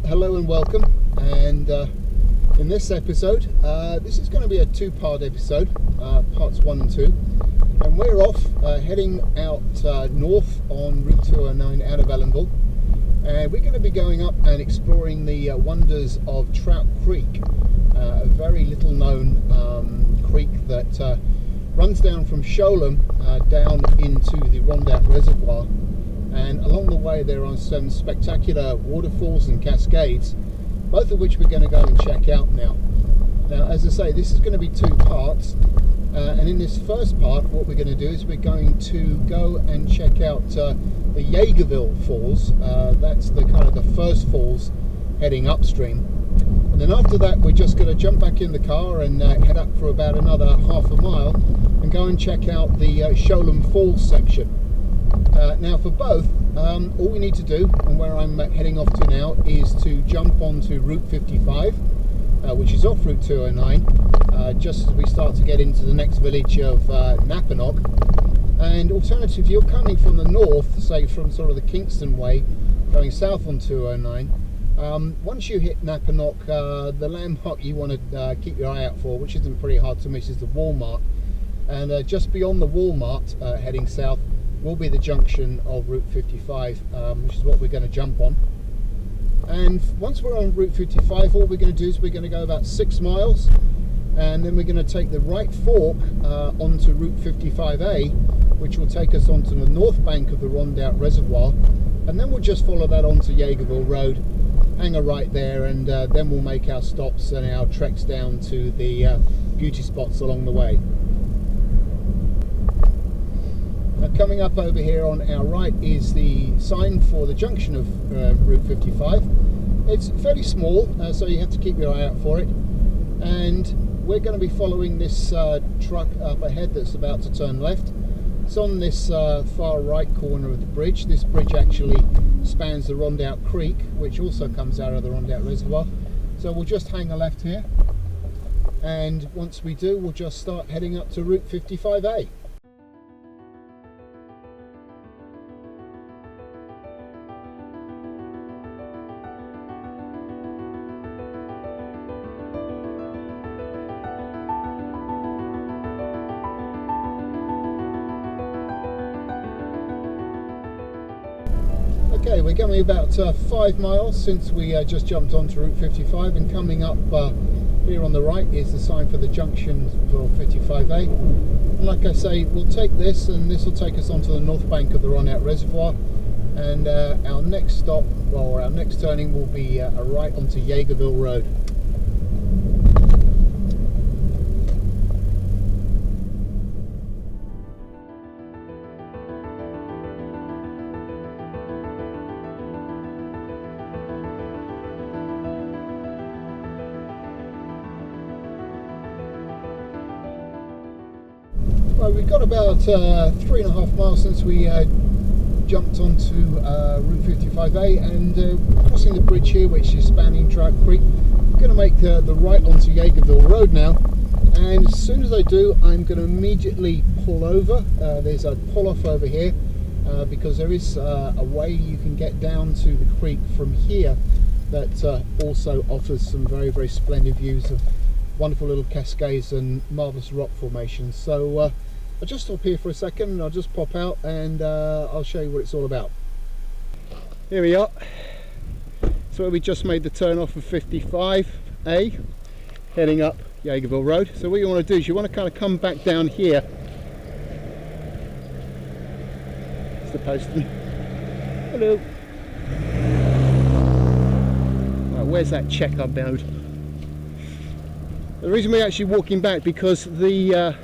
hello and welcome. And in this episode, this is going to be a two-part episode, parts 1 and 2. And we're off heading out north on Route 209 out of Ellenville. And we're going to be going up and exploring the wonders of Trout Creek, a very little known creek that runs down from Sholem down into the Rondout Reservoir. And along the way there are some spectacular waterfalls and cascades, both of which we're going to go and check out now. Now, as I say, this is going to be two parts, and in this first part what we're going to do is we're going to go and check out the Yeagerville Falls. That's the kind of the first falls heading upstream, and then after that we're just going to jump back in the car and head up for about another half a mile and go and check out the Sholem Falls section. Now for both, all we need to do, and where I'm heading off to now, is to jump onto Route 55, which is off Route 209, just as we start to get into the next village of Napanock. And alternatively, if you're coming from the north, say from sort of the Kingston way, going south on 209, once you hit Napanock, the landmark you want to keep your eye out for, which isn't pretty hard to miss, is the Walmart. And just beyond the Walmart, heading south, will be the junction of Route 55, which is what we're going to jump on. And once we're on Route 55, all we're going to do is we're going to go about 6 miles, and then we're going to take the right fork onto Route 55A, which will take us onto the north bank of the Rondout Reservoir, and then we'll just follow that onto Yagerville Road, hang a right there, and then we'll make our stops and our treks down to the beauty spots along the way. Now, coming up over here on our right is the sign for the junction of Route 55. It's fairly small, so you have to keep your eye out for it. And we're going to be following this truck up ahead that's about to turn left. It's on this far right corner of the bridge. This bridge actually spans the Rondout Creek, which also comes out of the Rondout Reservoir. So we'll just hang a left here. And once we do, we'll just start heading up to Route 55A. Okay, we're going about 5 miles since we just jumped onto Route 55, and coming up here on the right is the sign for the junction for 55A. And like I say, we'll take this, and this will take us onto the north bank of the Rondout Reservoir, and our next stop, well, our next turning will be a right onto Yagerville Road. Well, we've got about 3.5 miles since we jumped onto Route 55A, and crossing the bridge here, which is spanning Trout Creek. I'm going to make the right onto Yagerville Road now, and as soon as I do, I'm going to immediately pull over. There's a pull off over here because there is a way you can get down to the creek from here that also offers some very, very splendid views of wonderful little cascades and marvellous rock formations. So I'll just stop here for a second, and I'll just pop out, and I'll show you what it's all about. Here we are. So we just made the turn off of 55A, heading up Yagerville Road. So what you want to do is you want to kind of come back down here. It's the postman. Hello. Right, where's that checker node? The reason we're actually walking back because the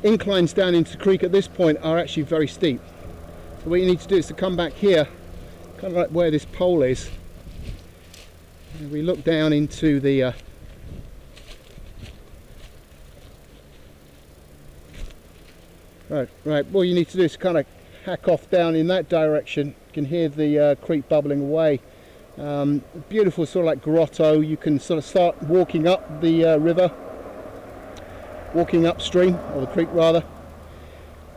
inclines down into the creek at this point are actually very steep. So what you need to do is to come back here, kind of like where this pole is, and we look down into the right. What you need to do is kind of hack off down in that direction. You can hear the creek bubbling away. Beautiful sort of like grotto. You can sort of start walking up the river, walking upstream, or the creek rather,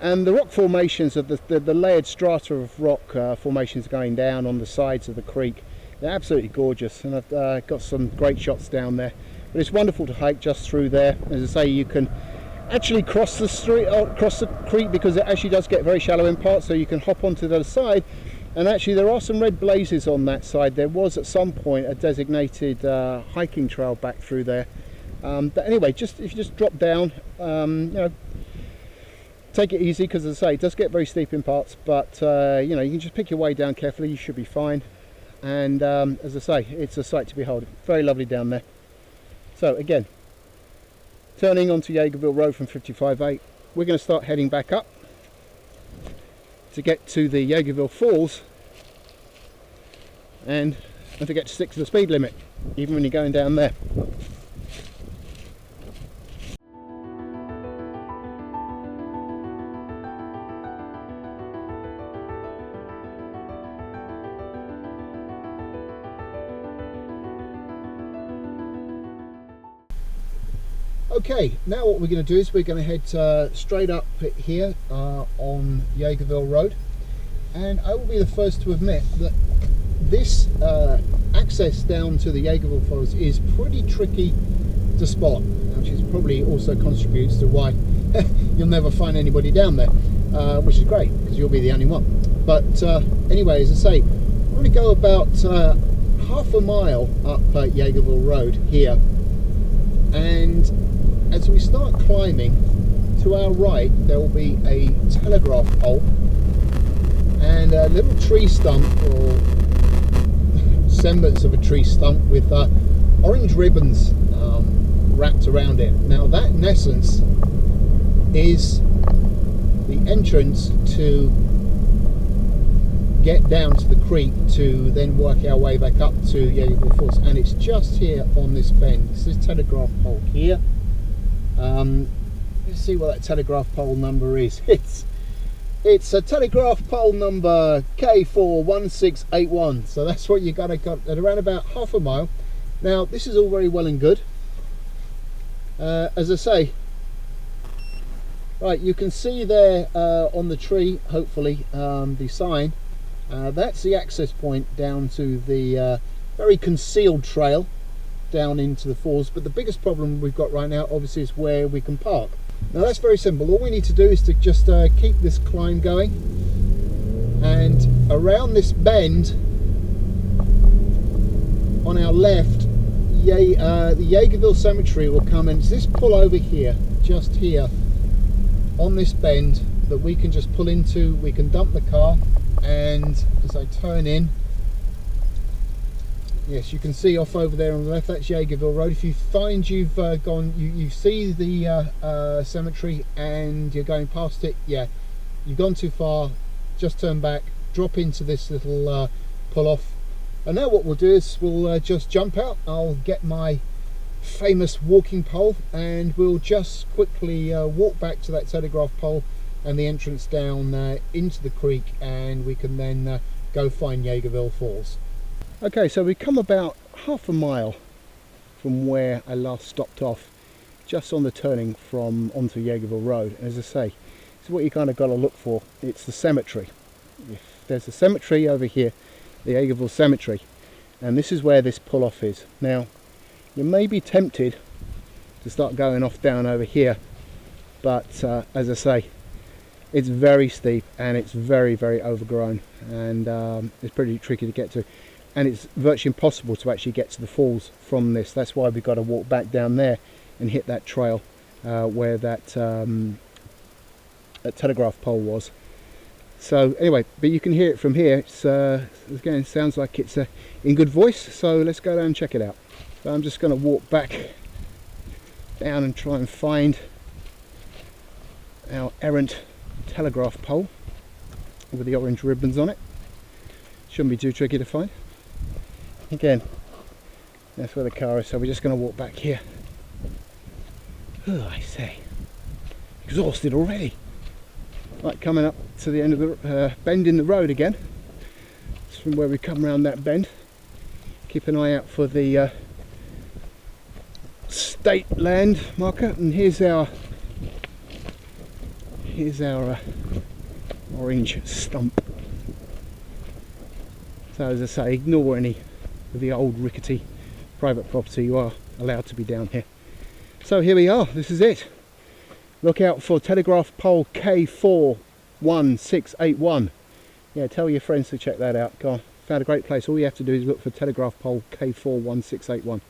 and the rock formations of the layered strata of rock formations going down on the sides of the creek They're absolutely gorgeous, and I've got some great shots down there. But it's wonderful to hike just through there. As I say, you can actually cross the street, cross the creek, because it actually does get very shallow in parts, so you can hop onto the other side. And actually there are some red blazes on that side. There was at some point a designated hiking trail back through there. But anyway, if you just drop down, you know, take it easy, because as I say, it does get very steep in parts, but you know, you can just pick your way down carefully, you should be fine. And as I say, it's a sight to behold. Very lovely down there. So again, turning onto Yeagerville Road from 55A, we're going to start heading back up to get to the Yeagerville Falls, and don't forget to stick to the speed limit even when you're going down there. Okay, now what we're going to do is we're going to head straight up here on Yeagerville Road, and I will be the first to admit that this access down to the Yeagerville Falls is pretty tricky to spot, which is probably also contributes to why you'll never find anybody down there, which is great because you'll be the only one. But anyway, as I say, we're going to go about half a mile up Yeagerville Road here, and as we start climbing, to our right there will be a telegraph pole and a little tree stump, or semblance of a tree stump, with orange ribbons wrapped around it. Now that in essence is the entrance to get down to the creek to then work our way back up to Yeagerville Falls, and it's just here on this bend. This is telegraph pole here. Let's see what that telegraph pole number is. It's a telegraph pole number K41681. So that's what you're gonna got at around about half a mile. Now this is all very well and good. As I say, right, you can see there on the tree, hopefully, the sign. That's the access point down to the very concealed trail down into the falls. But the biggest problem we've got right now obviously is where we can park. Now that's very simple. All we need to do is to just keep this climb going, and around this bend on our left, the Yeagerville Cemetery will come, and it's this pull over here, just here on this bend, that we can just pull into. We can dump the car, and as I turn in, yes, you can see off over there on the left, that's Yeagerville Road. If you find you've you see the cemetery and you're going past it, yeah, you've gone too far, just turn back, drop into this little pull off. And now what we'll do is we'll just jump out. I'll get my famous walking pole, and we'll just quickly walk back to that telegraph pole and the entrance down into the creek, and we can then go find Yeagerville Falls. Okay, so we come about half a mile from where I last stopped off, just on the turning from onto Yeagerville Road. As I say, it's what you kind of got to look for. It's the cemetery. If there's a cemetery over here, the Yeagerville Cemetery, and this is where this pull-off is. Now, you may be tempted to start going off down over here, but as I say, it's very steep and it's very, very overgrown, and it's pretty tricky to get to. And it's virtually impossible to actually get to the falls from this. That's why we've got to walk back down there and hit that trail where that telegraph pole was. So anyway, but you can hear it from here. It's again, it sounds like it's in good voice. So let's go down and check it out. So I'm just going to walk back down and try and find our errant telegraph pole with the orange ribbons on it. Shouldn't be too tricky to find. Again, that's where the car is, so we're just going to walk back here. Oh, I say, exhausted already. Right, coming up to the end of the bend in the road again. It's from where we come around that bend. Keep an eye out for the state land marker, and here's our orange stump. So as I say, ignore any with the old rickety private property, you are allowed to be down here. So here we are, this is it. Look out for telegraph pole K41681. Yeah, tell your friends to check that out. Go on, found a great place. All you have to do is look for telegraph pole K41681.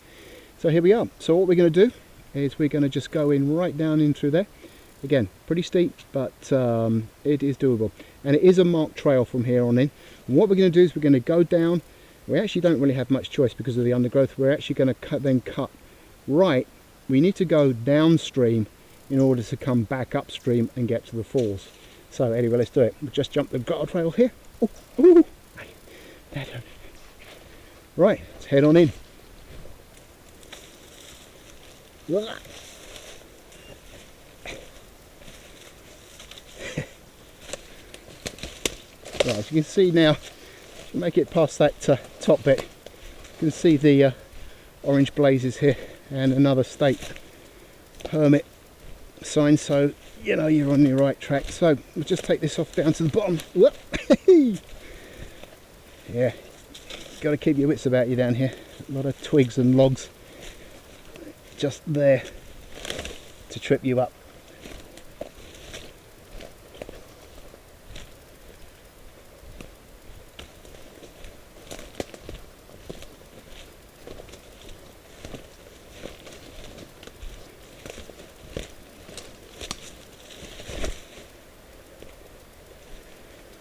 So here we are. So what we're going to do is we're going to just go in right down in through there. Again, pretty steep, but it is doable. And it is a marked trail from here on in. And what we're going to do is we're going to go down. We actually don't really have much choice because of the undergrowth. We're actually going to cut right. We need to go downstream in order to come back upstream and get to the falls. So anyway, let's do it. We'll just jump the guardrail here. Oh, ooh. Right, let's head on in. Right, as you can see now, make it past that top bit, you can see the orange blazes here and another state permit sign, so you know you're on the right track. So we'll just take this off down to the bottom. Yeah, got to keep your wits about you down here. A lot of twigs and logs just there to trip you up.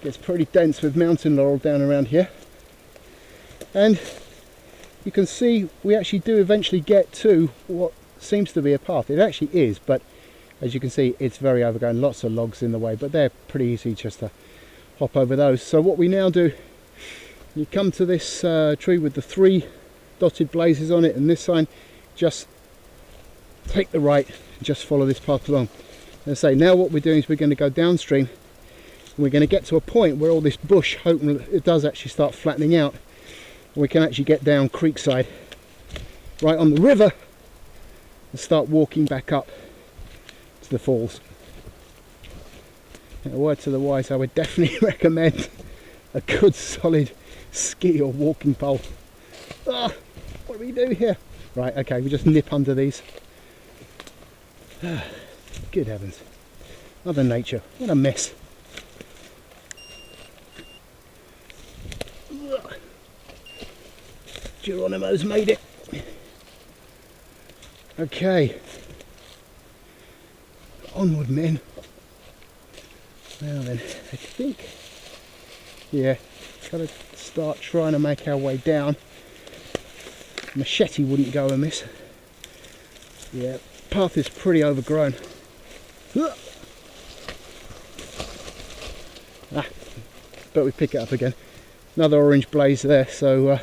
Gets pretty dense with mountain laurel down around here, and you can see we actually do eventually get to what seems to be a path. It actually is, but as you can see it's very overgrown, lots of logs in the way, but they're pretty easy just to hop over those. So what we now do, you come to this tree with the 3 dotted blazes on it and this sign, just take the right and just follow this path along. And say now what we're doing is we're going to go downstream. We're going to get to a point where all this bush, hoping it does actually start flattening out, and we can actually get down creekside right on the river and start walking back up to the falls. Now, a word to the wise, I would definitely recommend a good solid ski or walking pole. Ah, what do we do here? Right, okay, we just nip under these. Good heavens, Mother Nature, what a mess. Geronimo's made it. Okay, onward men. Now then, I think, yeah, gotta start trying to make our way down. Machete wouldn't go amiss. Yeah, path is pretty overgrown. Ah, but we pick it up again. Another orange blaze there, so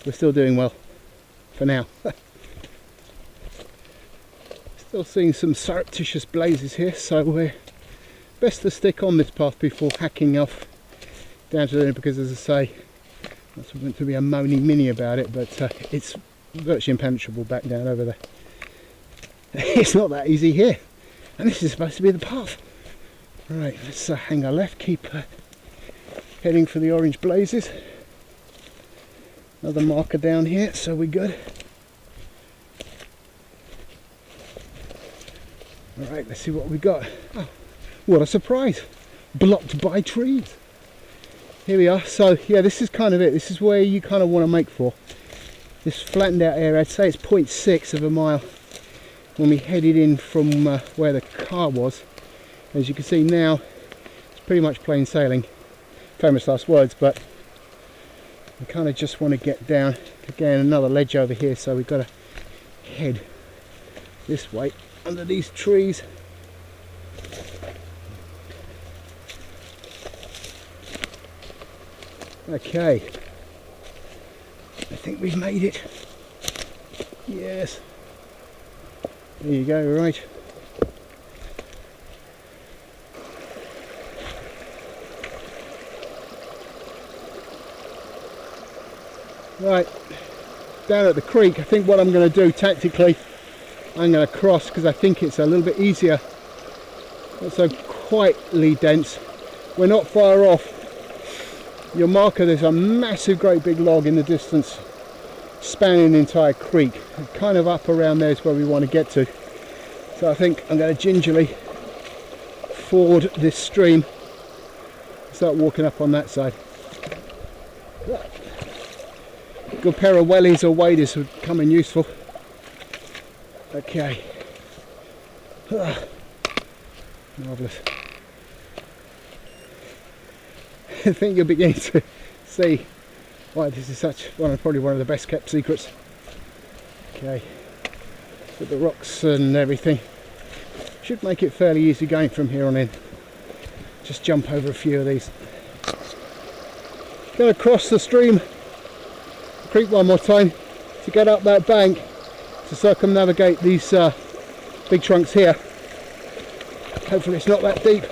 we're still doing well for now. Still seeing some surreptitious blazes here, so we're best to stick on this path before hacking off down to there, because as I say, that's meant to be a moaning mini about it, but it's virtually impenetrable back down over there. It's not that easy here, and this is supposed to be the path. Right, let's hang our left, keep heading for the orange blazes. Another marker down here, so we're good. Alright, let's see what we got. Oh, what a surprise! Blocked by trees. Here we are. So yeah, this is kind of it. This is where you kind of want to make for. This flattened out area, I'd say it's 0.6 of a mile when we headed in from where the car was. As you can see now, it's pretty much plain sailing. Famous last words, but we kind of just want to get down. Again, another ledge over here, so we've got to head this way under these trees. Okay, I think we've made it. Yes, there you go. Right, right, down at the creek, I think what I'm going to do tactically, I'm going to cross because I think it's a little bit easier. Not so quietly dense. We're not far off your marker, there's a massive, great big log in the distance spanning the entire creek. Kind of up around there is where we want to get to. So I think I'm going to gingerly ford this stream, start walking up on that side. Good pair of wellies or waders would come in useful. Okay. Marvellous. I think you're beginning to see why this is such probably one of the best kept secrets. Okay. With the rocks and everything. Should make it fairly easy going from here on in. Just jump over a few of these. Going to cross the stream creek one more time to get up that bank to circumnavigate these big trunks here. Hopefully it's not that deep.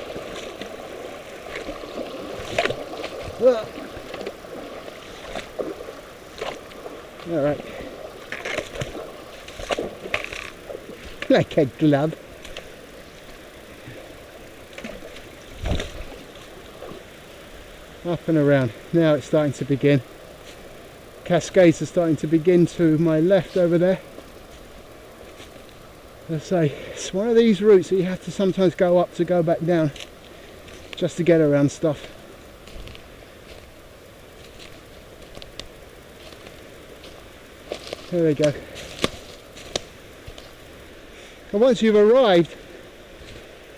Alright. Like a glove. Up and around. Now it's starting to begin. Cascades are starting to begin to my left over there. As I say, it's one of these routes that you have to sometimes go up to go back down just to get around stuff. There we go. And once you've arrived,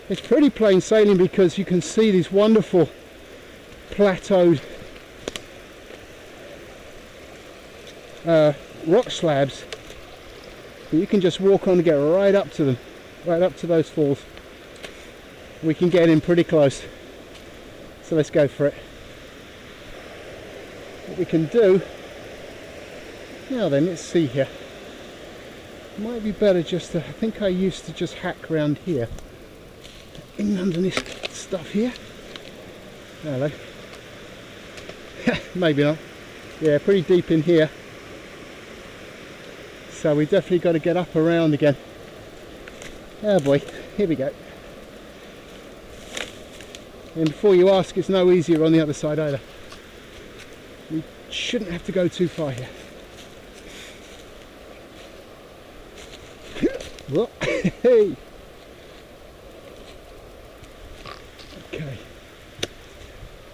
it's pretty plain sailing because you can see these wonderful plateaued rock slabs that you can just walk on and get right up to them, right up to those falls. We can get in pretty close, so let's go for it. What we can do now then, let's see here. Might be better just to, I think I used to just hack around here, in underneath stuff here. Hello. Maybe not. Yeah, pretty deep in here. So we definitely got to get up around again. Oh boy, here we go. And before you ask, it's no easier on the other side either. We shouldn't have to go too far here. Hey. Okay.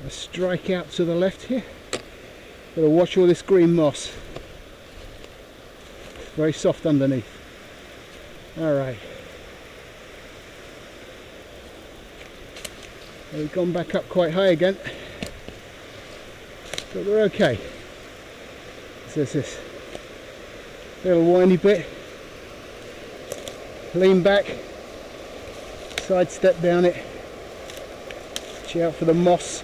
Let's strike out to the left here. Gotta watch all this green moss. Very soft underneath. Alright. We've gone back up quite high again. But we're okay. So there's this little windy bit. Lean back. Side step down it. Watch out for the moss.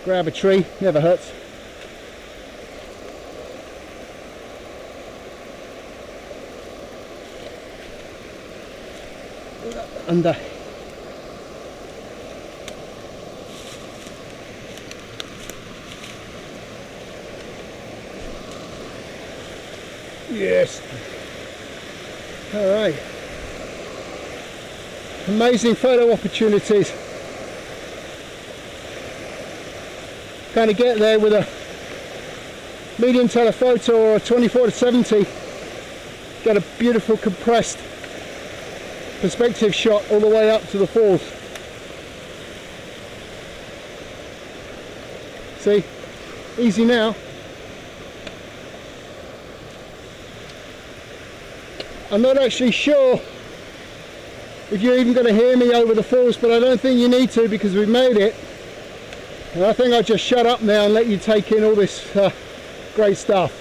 Grab a tree, never hurts. Under. Yes. All right. Amazing photo opportunities. Kind of get there with a medium telephoto or a 24-70. Get a beautiful compressed perspective shot all the way up to the falls. See, easy now. I'm not actually sure if you're even going to hear me over the falls, but I don't think you need to because we've made it. And I think I'll just shut up now and let you take in all this great stuff.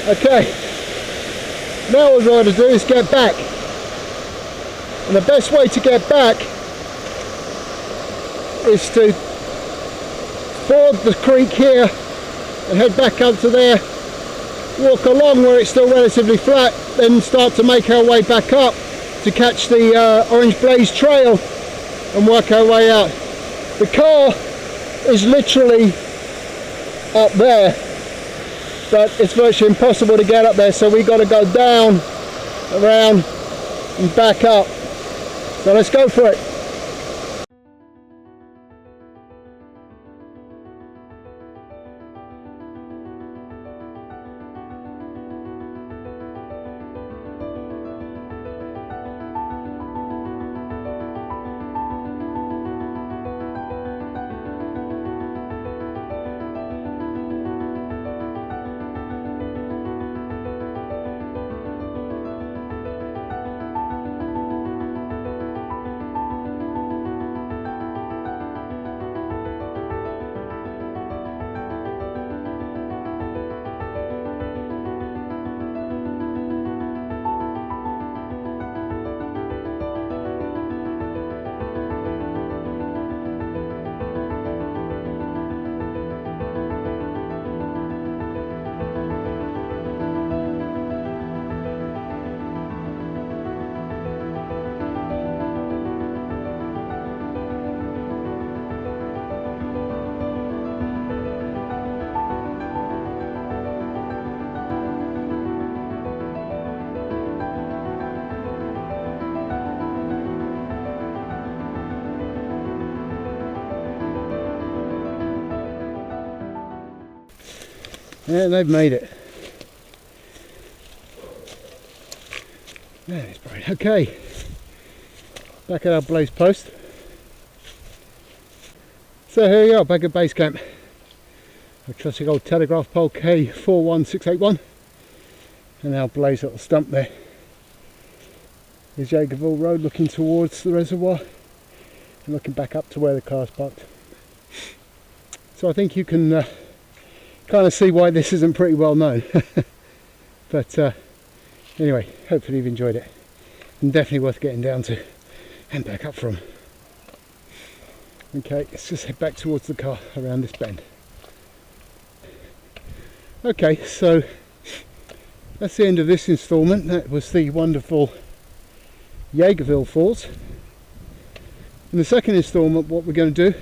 Okay, now what we're going to do is get back. And the best way to get back is to ford the creek here and head back up to there, walk along where it's still relatively flat, then start to make our way back up to catch the Orange Blaze Trail and work our way out. The car is literally up there, but it's virtually impossible to get up there, so we got to go down, around and back up. So let's go for it. Yeah, they've made it. There it's bright. Okay, back at our blaze post. So here we are, back at base camp. Our trusty old telegraph pole K41681, and our blaze little stump there. There's Yeagerville Road looking towards the reservoir and looking back up to where the car's parked. So I think you can kind of see why this isn't pretty well known. But anyway, hopefully you've enjoyed it, and definitely worth getting down to and back up from. Okay, let's just head back towards the car around this bend. Okay, so that's the end of this instalment. That was the wonderful Yeagerville Falls. In the second instalment, what we're going to do,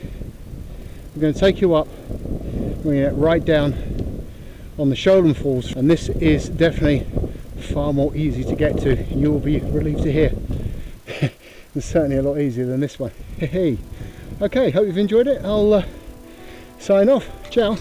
we're going to take you up, we're going to get right down on the Shoalham Falls, and this is definitely far more easy to get to. You will be relieved to hear. It's certainly a lot easier than this one. Hey, okay, hope you've enjoyed it. I'll sign off. Ciao.